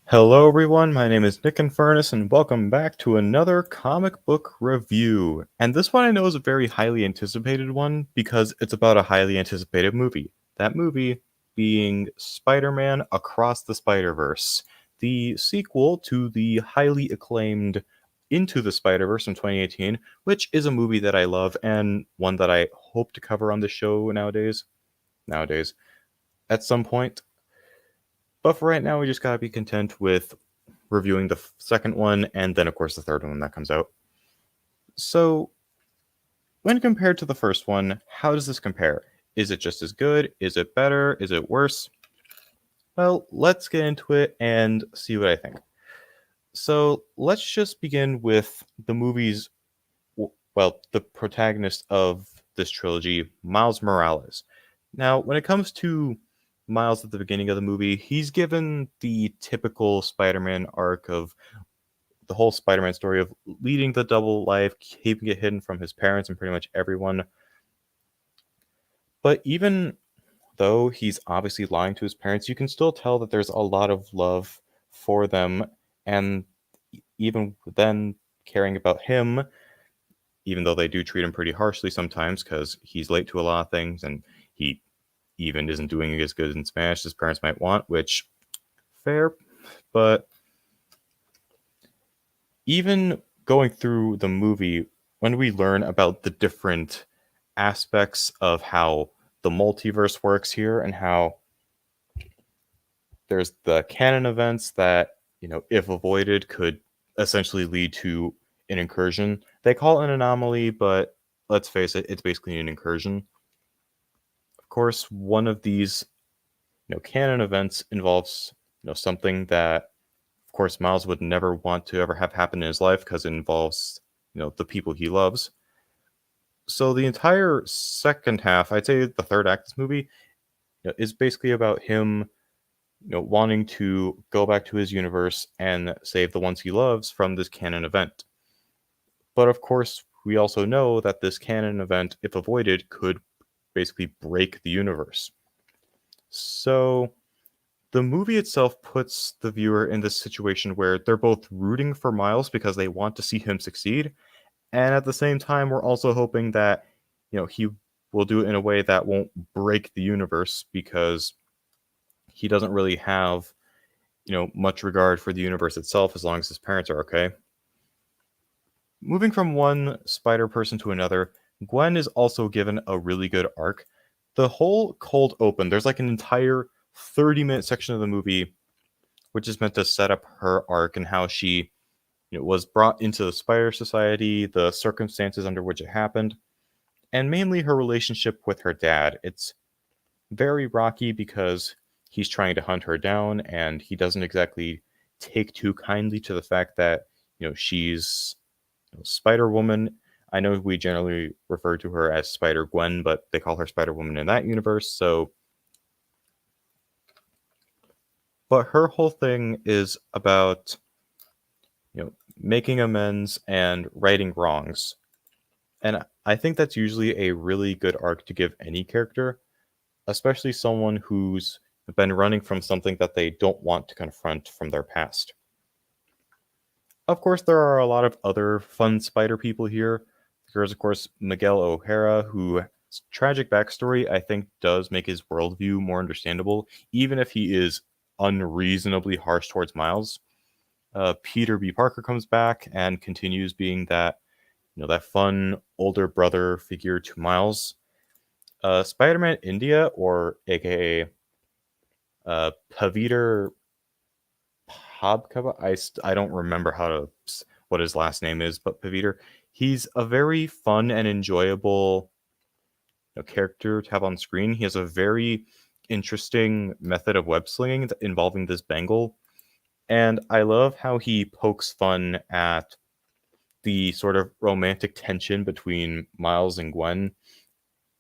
Hello, everyone. My name is Nick Infernus, and welcome back to another comic book review. And this one I know is a very highly anticipated one because it's about a highly anticipated movie. That movie being Spider Man Across the Spider Verse, the sequel to the highly acclaimed Into the Spider Verse from 2018, which is a movie that I love and one that I hope to cover on the show nowadays. Nowadays, at some point. But for right now, we just gotta be content with reviewing the second one and then, of course, the third one when that comes out. So, when compared to the first one, how does this compare? Is it just as good? Is it better? Is it worse? Well, let's get into it and see what I think. So, let's just begin with the movie's, the protagonist of this trilogy, Miles Morales. Now, when it comes to Miles at the beginning of the movie, he's given the typical Spider Man arc of the whole Spider Man story of leading the double life, keeping it hidden from his parents and pretty much everyone. But even though he's obviously lying to his parents, you can still tell that there's a lot of love for them, and even then caring about him, even though they do treat him pretty harshly sometimes because he's late to a lot of things and he even isn't doing as good in Spanish as parents might want, which fair, but even going through the movie, when we learn about the different aspects of how the multiverse works here and how there's the canon events that, if avoided, could essentially lead to an incursion. They call it an anomaly, but let's face it, it's basically an incursion. Of course, one of these, canon events involves, something that, of course, Miles would never want to ever have happen in his life because it involves, the people he loves. So the entire second half, I'd say the third act of this movie, is basically about him, wanting to go back to his universe and save the ones he loves from this canon event. But of course, we also know that this canon event, if avoided, could basically break the universe. So the movie itself puts the viewer in this situation where they're both rooting for Miles because they want to see him succeed, and at the same time, we're also hoping that, he will do it in a way that won't break the universe because he doesn't really have, much regard for the universe itself as long as his parents are okay. Moving from one spider person to another, Gwen is also given a really good arc. The whole cold open, there's like an entire 30-minute section of the movie which is meant to set up her arc and how she, was brought into the Spider Society, the circumstances under which it happened, and mainly her relationship with her dad. It's very rocky because he's trying to hunt her down and he doesn't exactly take too kindly to the fact that, she's Spider Woman. I know we generally refer to her as Spider Gwen, but they call her Spider Woman in that universe. So, but her whole thing is about, making amends and righting wrongs. And I think that's usually a really good arc to give any character, especially someone who's been running from something that they don't want to confront from their past. Of course, there are a lot of other fun spider people here. There's, of course, Miguel O'Hara, whose tragic backstory I think does make his worldview more understandable, even if he is unreasonably harsh towards Miles. Peter B. Parker comes back and continues being that, that fun older brother figure to Miles. Spider-Man India, or AKA Paviter Habkaba. I don't remember what his last name is, but Paviter. He's a very fun and enjoyable, character to have on screen. He has a very interesting method of web slinging involving this bangle, and I love how he pokes fun at the sort of romantic tension between Miles and Gwen.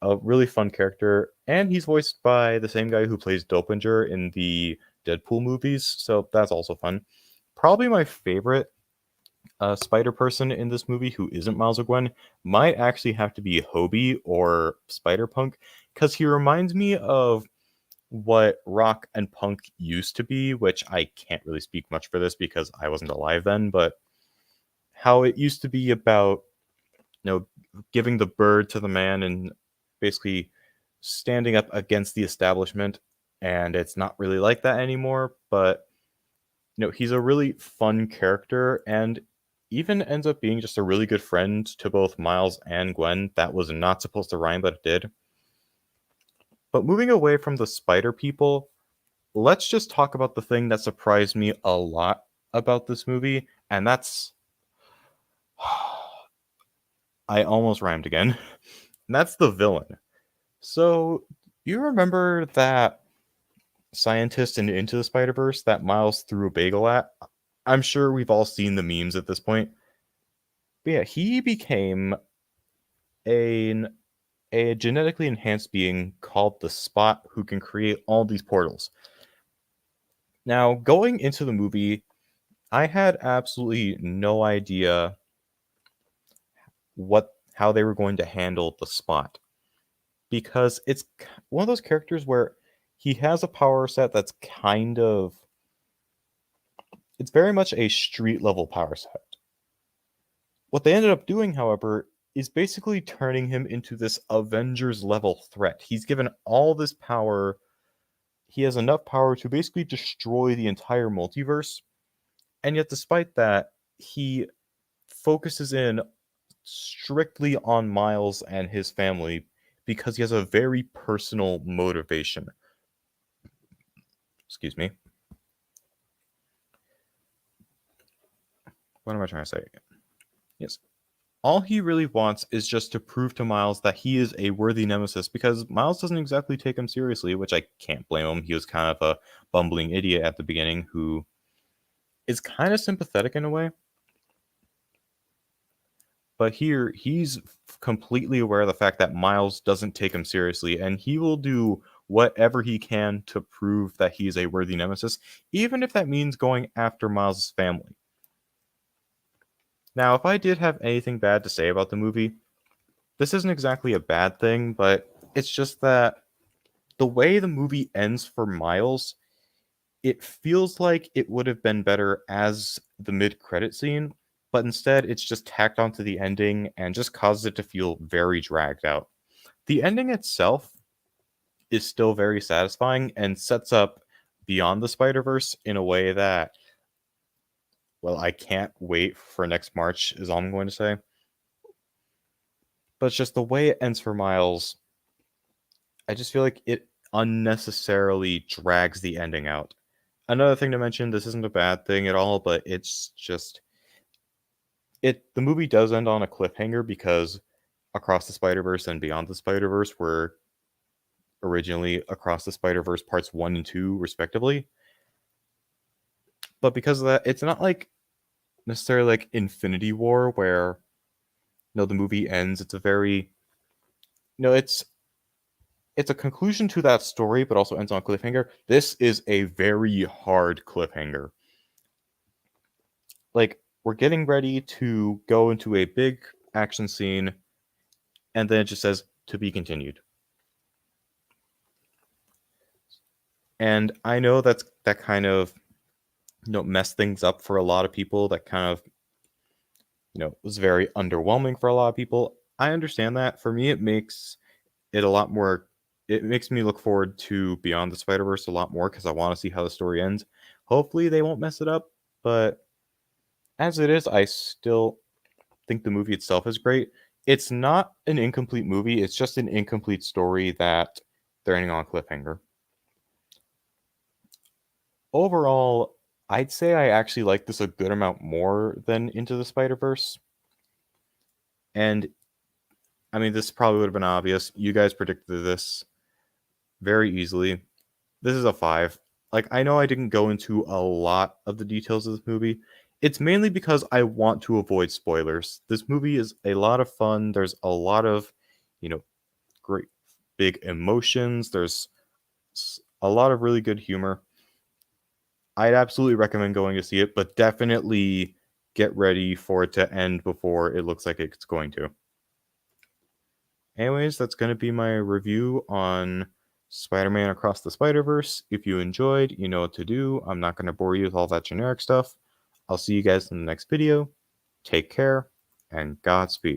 A really fun character, and he's voiced by the same guy who plays Dopinger in the Deadpool movies, so that's also fun. Probably my favorite Spider person in this movie who isn't Miles or Gwen might actually have to be Hobie or Spider Punk, because he reminds me of what Rock and Punk used to be, which I can't really speak much for this because I wasn't alive then, but how it used to be about, giving the bird to the man and basically standing up against the establishment. And it's not really like that anymore, but he's a really fun character and even ends up being just a really good friend to both Miles and Gwen. That was not supposed to rhyme, but it did. But moving away from the spider people, let's just talk about the thing that surprised me a lot about this movie, and that's I almost rhymed again. And that's the villain. So, you remember that scientist in Into the Spider-Verse that Miles threw a bagel at? I'm sure we've all seen the memes at this point. But yeah, he became an a genetically enhanced being called the Spot who can create all these portals. Now, going into the movie, I had absolutely no idea how they were going to handle the Spot because it's one of those characters where he has a power set that's it's very much a street level power set. What they ended up doing, however, is basically turning him into this Avengers level threat. He's given all this power. He has enough power to basically destroy the entire multiverse. And yet, despite that, he focuses in strictly on Miles and his family because he has a very personal motivation. Excuse me. What am I trying to say? Yes. All he really wants is just to prove to Miles that he is a worthy nemesis because Miles doesn't exactly take him seriously, which I can't blame him. He was kind of a bumbling idiot at the beginning who is kind of sympathetic in a way. But here, he's completely aware of the fact that Miles doesn't take him seriously, and he will do whatever he can to prove that he's a worthy nemesis, even if that means going after Miles' family. Now, if I did have anything bad to say about the movie, this isn't exactly a bad thing, but it's just that the way the movie ends for Miles, it feels like it would have been better as the mid-credit scene, but instead it's just tacked onto the ending and just causes it to feel very dragged out. The ending itself is still very satisfying and sets up Beyond the Spider-Verse in a way that, well, I can't wait for next March is all I'm going to say. But it's just the way it ends for Miles, I just feel like it unnecessarily drags the ending out. Another thing to mention, this isn't a bad thing at all, but it's just the movie does end on a cliffhanger because Across the Spider-Verse and Beyond the Spider-Verse were originally Across the Spider-Verse parts 1 and 2 respectively. But because of that, it's not like necessarily like Infinity War where the movie ends. It's a very it's a conclusion to that story, but also ends on a cliffhanger. This is a very hard cliffhanger. Like, we're getting ready to go into a big action scene, and then it just says, to be continued. And I know that kind of, messed things up for a lot of people. That kind of, was very underwhelming for a lot of people. I understand that. For me, it makes it a lot more it makes me look forward to Beyond the Spider-Verse a lot more because I want to see how the story ends. Hopefully they won't mess it up, but as it is, I still think the movie itself is great. It's not an incomplete movie, it's just an incomplete story that they're ending on a cliffhanger. Overall, I'd say I actually like this a good amount more than Into the Spider-Verse. And I mean, this probably would have been obvious. You guys predicted this very easily. This is a 5. Like, I know I didn't go into a lot of the details of this movie. It's mainly because I want to avoid spoilers. This movie is a lot of fun. There's a lot of, you know, great big emotions. There's a lot of really good humor. I'd absolutely recommend going to see it, but definitely get ready for it to end before it looks like it's going to. Anyways, that's going to be my review on Spider-Man Across the Spider-Verse. If you enjoyed, you know what to do. I'm not going to bore you with all that generic stuff. I'll see you guys in the next video. Take care, and Godspeed.